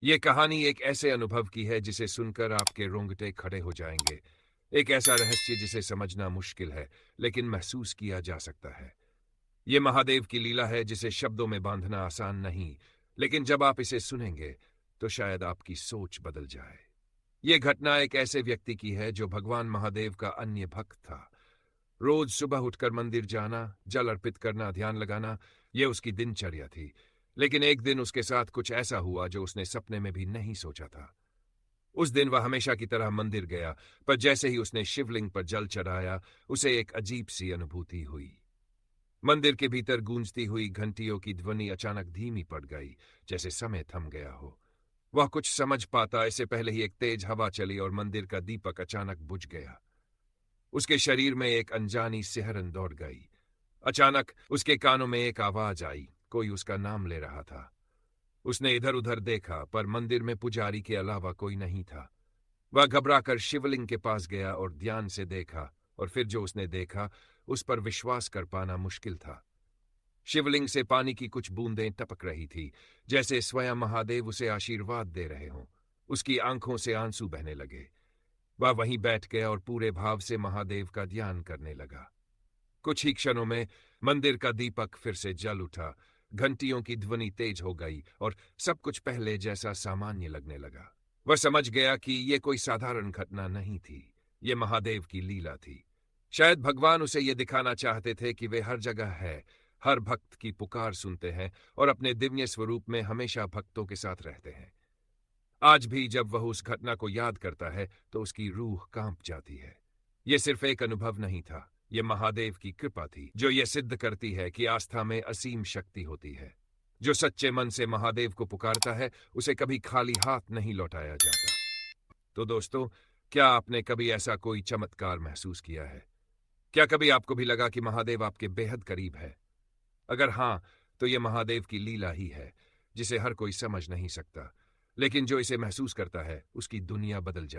ये कहानी एक ऐसे अनुभव की है जिसे सुनकर आपके रोंगटे खड़े हो जाएंगे। एक ऐसा रहस्य जिसे समझना मुश्किल है, लेकिन महसूस किया जा सकता है। ये महादेव की लीला है जिसे शब्दों में बांधना आसान नहीं, लेकिन जब आप इसे सुनेंगे तो शायद आपकी सोच बदल जाए। ये घटना एक ऐसे व्यक्ति की है जो भगवान महादेव का अन्य भक्त था। रोज सुबह उठकर मंदिर जाना, जल अर्पित करना, ध्यान लगाना, यह उसकी दिनचर्या थी। लेकिन एक दिन उसके साथ कुछ ऐसा हुआ जो उसने सपने में भी नहीं सोचा था। उस दिन वह हमेशा की तरह मंदिर गया, पर जैसे ही उसने शिवलिंग पर जल चढ़ाया, उसे एक अजीब सी अनुभूति हुई। मंदिर के भीतर गूंजती हुई घंटियों की ध्वनि अचानक धीमी पड़ गई, जैसे समय थम गया हो। वह कुछ समझ पाता इससे पहले ही एक तेज हवा चली और मंदिर का दीपक अचानक बुझ गया। उसके शरीर में एक अनजानी सिहरन दौड़ गई। अचानक उसके कानों में एक आवाज आई, कोई उसका नाम ले रहा था। उसने इधर उधर देखा, पर मंदिर में पुजारी के अलावा कोई नहीं था। वह घबराकर शिवलिंग के पास गया और ध्यान से देखा, और फिर जो उसने देखा उस पर विश्वास कर पाना मुश्किल था। शिवलिंग से पानी की कुछ बूंदें टपक रही थी, जैसे स्वयं महादेव उसे आशीर्वाद दे रहे हों। उसकी आंखों से आंसू बहने लगे। वह वहीं बैठ गया और पूरे भाव से महादेव का ध्यान करने लगा। कुछ ही क्षणों में मंदिर का दीपक फिर से जल उठा, घंटियों की ध्वनि तेज हो गई और सब कुछ पहले जैसा सामान्य लगने लगा। वह समझ गया कि ये कोई साधारण घटना नहीं थी, ये महादेव की लीला थी। शायद भगवान उसे ये दिखाना चाहते थे कि वे हर जगह है, हर भक्त की पुकार सुनते हैं और अपने दिव्य स्वरूप में हमेशा भक्तों के साथ रहते हैं। आज भी जब वह उस घटना को याद करता है तो उसकी रूह कांप जाती है। यह सिर्फ एक अनुभव नहीं था, यह महादेव की कृपा थी जो यह सिद्ध करती है कि आस्था में असीम शक्ति होती है। जो सच्चे मन से महादेव को पुकारता है, उसे कभी खाली हाथ नहीं लौटाया जाता। तो दोस्तों, क्या आपने कभी ऐसा कोई चमत्कार महसूस किया है? क्या कभी आपको भी लगा कि महादेव आपके बेहद करीब है? अगर हाँ, तो यह महादेव की लीला ही है, जिसे हर कोई समझ नहीं सकता, लेकिन जो इसे महसूस करता है उसकी दुनिया बदल जाती है।